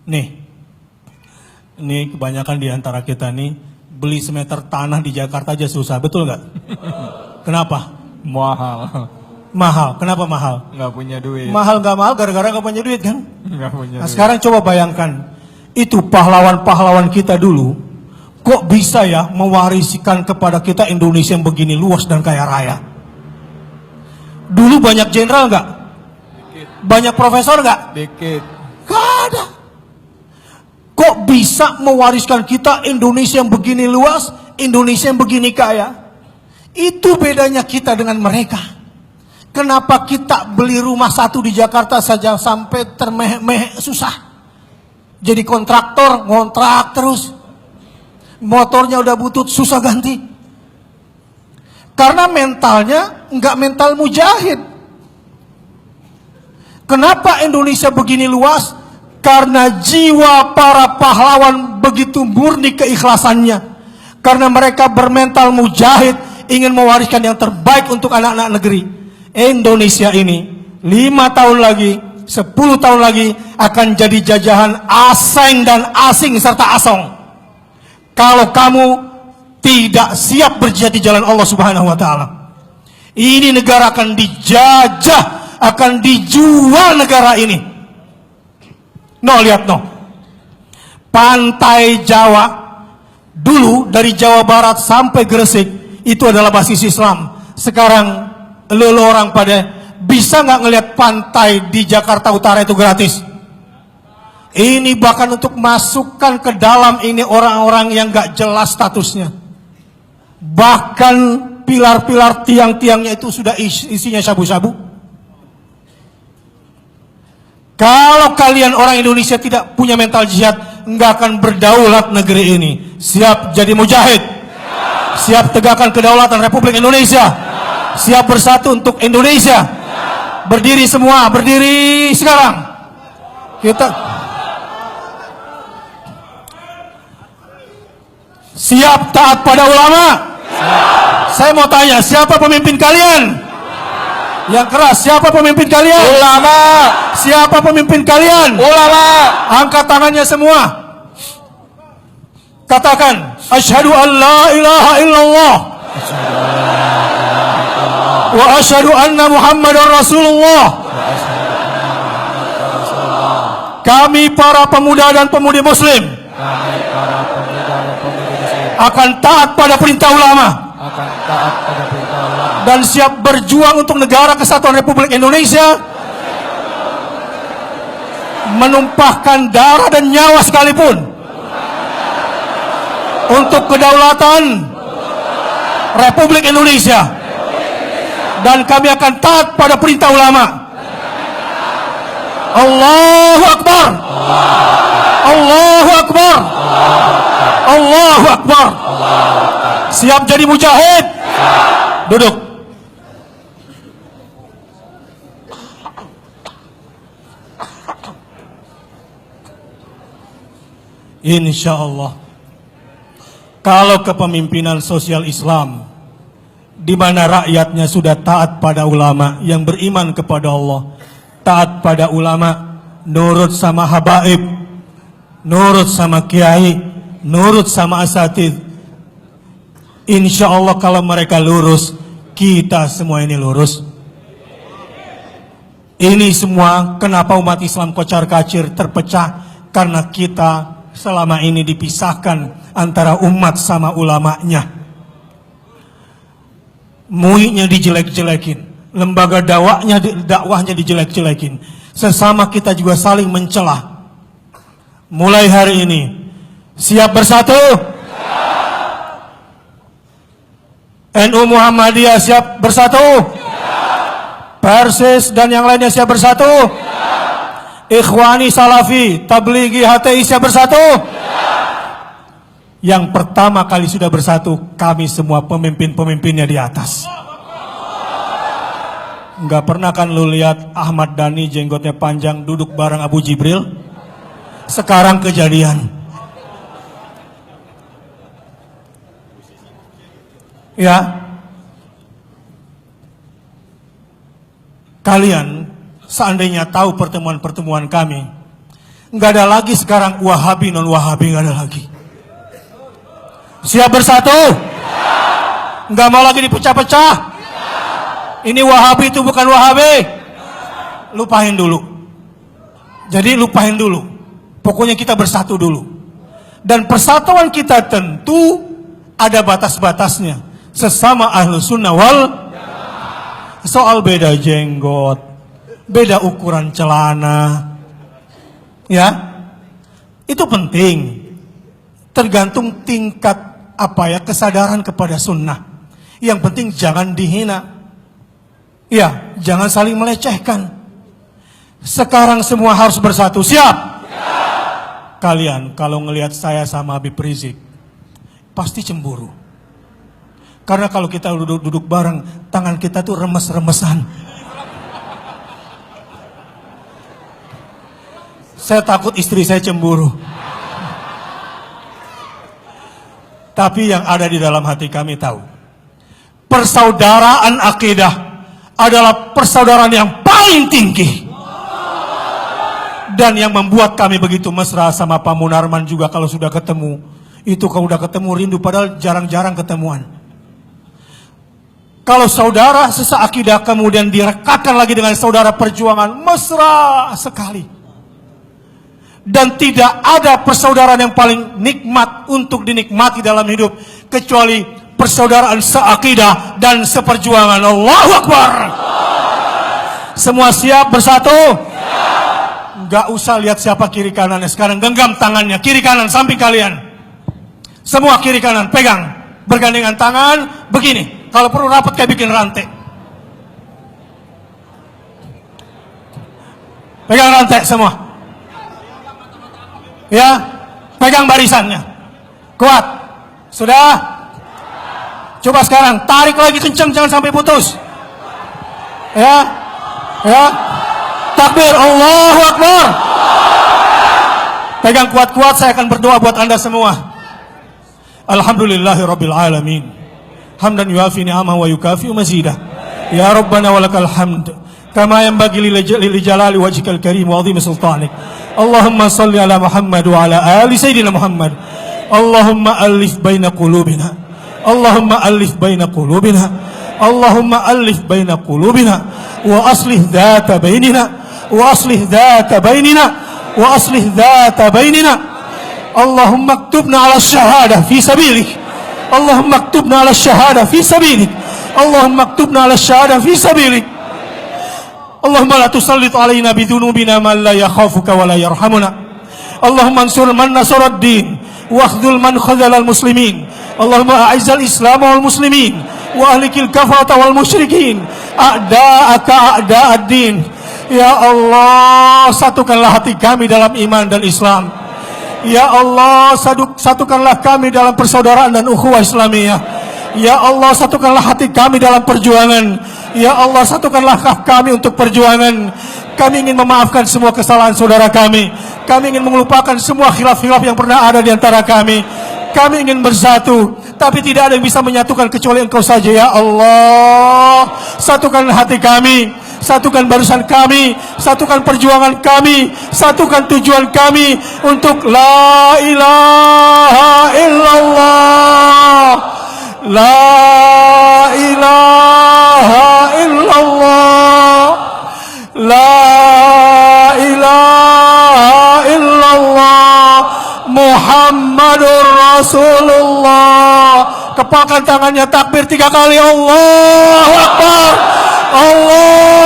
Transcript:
Nih, ini kebanyakan di antara kita nih beli semeter tanah di Jakarta aja susah, betul nggak? Kenapa? Mahal. Mahal. Kenapa mahal? Nggak punya duit. Mahal nggak mahal gara-gara nggak punya duit kan? Nggak punya Nah duit. sekarang coba bayangkan, itu pahlawan-pahlawan kita dulu, kok bisa ya mewariskan kepada kita Indonesia yang begini luas dan kaya raya? Dulu banyak jenderal nggak? Banyak profesor nggak? Dikit. Gak ada. Kok bisa mewariskan kita Indonesia yang begini luas, Indonesia yang begini kaya? Itu bedanya kita dengan mereka. Kenapa kita beli rumah satu di Jakarta saja sampai termeh-meh susah? Jadi kontraktor, ngontrak terus. Motornya udah butut, susah ganti. Karena mentalnya nggak mental mujahid. Kenapa Indonesia begini luas? Karena jiwa para pahlawan begitu murni keikhlasannya. Karena mereka bermental mujahid, ingin mewariskan yang terbaik untuk anak-anak negeri. Indonesia ini 5 tahun lagi, 10 tahun lagi akan jadi jajahan asing dan asing serta asong. Kalau kamu tidak siap berjihad di jalan Allah Subhanahu wa taala, ini negara akan dijajah, akan dijual negara ini. No, lihat no. Pantai Jawa dulu dari Jawa Barat sampai Gresik itu adalah basis Islam. Sekarang lo orang pada bisa nggak ngelihat pantai di Jakarta Utara itu gratis? Ini bahkan untuk masukkan ke dalam ini orang-orang yang nggak jelas statusnya. Bahkan pilar-pilar tiang-tiangnya itu sudah isinya sabu-sabu. Kalau kalian orang Indonesia tidak punya mental jihad, nggak akan berdaulat negeri ini. Siap jadi mujahid? Siap tegakkan kedaulatan Republik Indonesia? Siap bersatu untuk Indonesia? Berdiri semua, berdiri sekarang. Kita siap taat pada ulama? Saya mau tanya, siapa pemimpin kalian? Yang keras, siapa pemimpin kalian? Ulama. Siapa pemimpin kalian? Ulama. Angkat tangannya semua. Katakan, asyhadu an la ilaha illallah wa asyhadu anna Muhammadar Rasulullah. Kami para pemuda dan pemudi muslim akan taat pada perintah ulama dan siap berjuang untuk negara kesatuan Republik Indonesia, menumpahkan darah dan nyawa sekalipun untuk kedaulatan Republik Indonesia. Dan kami akan taat pada perintah ulama. Allahu Akbar. Allahu Akbar. Allahu Akbar. Siap jadi mujahid? Duduk. Insya Allah, kalau kepemimpinan sosial Islam, di mana rakyatnya sudah taat pada ulama yang beriman kepada Allah, taat pada ulama, nurut sama habaib, nurut sama kiai, nurut sama asatidz. Insya Allah kalau mereka lurus, kita semua ini lurus. Ini semua kenapa umat Islam kocar-kacir terpecah? Karena kita selama ini dipisahkan antara umat sama ulamanya. MUI-nya dijelek-jelekin, lembaga dakwahnya dijelek-jelekin. Sesama kita juga saling mencela. Mulai hari ini, siap bersatu? NU Muhammadiyah siap bersatu? Persis dan yang lainnya siap bersatu? Ikhwani Salafi, Tablighi, HTI siap bersatu? Yang pertama kali sudah bersatu, kami semua pemimpin-pemimpinnya di atas. Nggak pernah kan lu lihat Ahmad Dhani jenggotnya panjang duduk bareng Abu Jibril? Sekarang kejadian. Ya, kalian seandainya tahu pertemuan-pertemuan kami, Nggak ada lagi sekarang Wahabi, non-Wahabi, nggak ada lagi. Siap bersatu? Nggak mau lagi dipecah-pecah? Ini Wahabi itu bukan Wahabi. Lupain dulu. Jadi lupain dulu. Pokoknya kita bersatu dulu. Dan persatuan kita tentu ada batas-batasnya. Sesama ahlu sunnah wal soal beda jenggot, beda ukuran celana, ya, itu penting. Tergantung tingkat kesadaran kepada sunnah. Yang penting jangan dihina, ya, jangan saling melecehkan. Sekarang semua harus bersatu. Siap? Kalian kalau ngelihat saya sama Habib Rizik pasti cemburu. Karena kalau kita duduk bareng, tangan kita tuh remes-remesan. Saya takut istri saya cemburu. Tapi yang ada di dalam hati kami tahu, persaudaraan akidah adalah persaudaraan yang paling tinggi. Dan yang membuat kami begitu mesra sama Pak Munarman juga kalau sudah ketemu. Itu kalau sudah ketemu rindu, padahal jarang-jarang ketemuan. Kalau saudara seseakidah kemudian direkatkan lagi dengan saudara perjuangan, mesra sekali. Dan tidak ada persaudaraan yang paling nikmat untuk dinikmati dalam hidup kecuali persaudaraan seakidah dan seperjuangan. Allahu Akbar. Semua siap bersatu? Gak usah lihat siapa kiri kanannya. Sekarang genggam tangannya, kiri kanan samping kalian. Semua kiri kanan pegang, bergandengan tangan begini. Kalau perlu rapat kayak bikin rantai. Pegang rantai semua. Ya, pegang barisannya. Kuat. Sudah? Coba sekarang tarik lagi kencang, jangan sampai putus. Ya. Ya. Takbir, Allahu Akbar. Pegang kuat-kuat, saya akan berdoa buat Anda semua. Alhamdulillahirabbil alamin. Hamdan yuafi ni'amahu wa yukafi'u mazidah. Ya Rabbana walakal hamd. Kama yanbaghi li jalali wajhikal karim wa 'azimi sultanik. Allahumma salli ala Muhammad wa ala ali sayyidina Muhammad. Allahumma alif baina qulubina. Allahumma alif baina qulubina. Allahumma alif baina qulubina wa aslih dhata bainina. وأصلح ذات بيننا وأصلح ذات بيننا اللهم اكتبنا على الشهادة في سبيلك اللهم اكتبنا على الشهادة في سبيلك اللهم اكتبنا على الشهادة في سبيلك اللهم لا تسلط علينا بذنوبنا من لا يخافك ولا يرحمنا اللهم انصر من نصر الدين واخذل من خذل المسلمين اللهم أعز الإسلام والمسلمين وأهلك الكفرة والمشركين أعداءك أعداء الدين. Ya Allah, satukanlah hati kami dalam iman dan Islam. Ya Allah, satukanlah kami dalam persaudaraan dan ukhuwah Islamiyah. Ya Allah, satukanlah hati kami dalam perjuangan. Ya Allah, satukanlah kami untuk perjuangan. Kami ingin memaafkan semua kesalahan saudara kami. Kami ingin melupakan semua khilaf-khilaf yang pernah ada di antara kami. Kami ingin bersatu, tapi tidak ada yang bisa menyatukan kecuali Engkau saja. Ya Allah, satukan hati kami, satukan barisan kami, satukan perjuangan kami, satukan tujuan kami untuk la ilaha illallah, la ilaha illallah, la ilaha illallah, Muhammadur Rasulullah. Kepalkan tangannya, takbir 3 kali. Allahu Akbar. Allah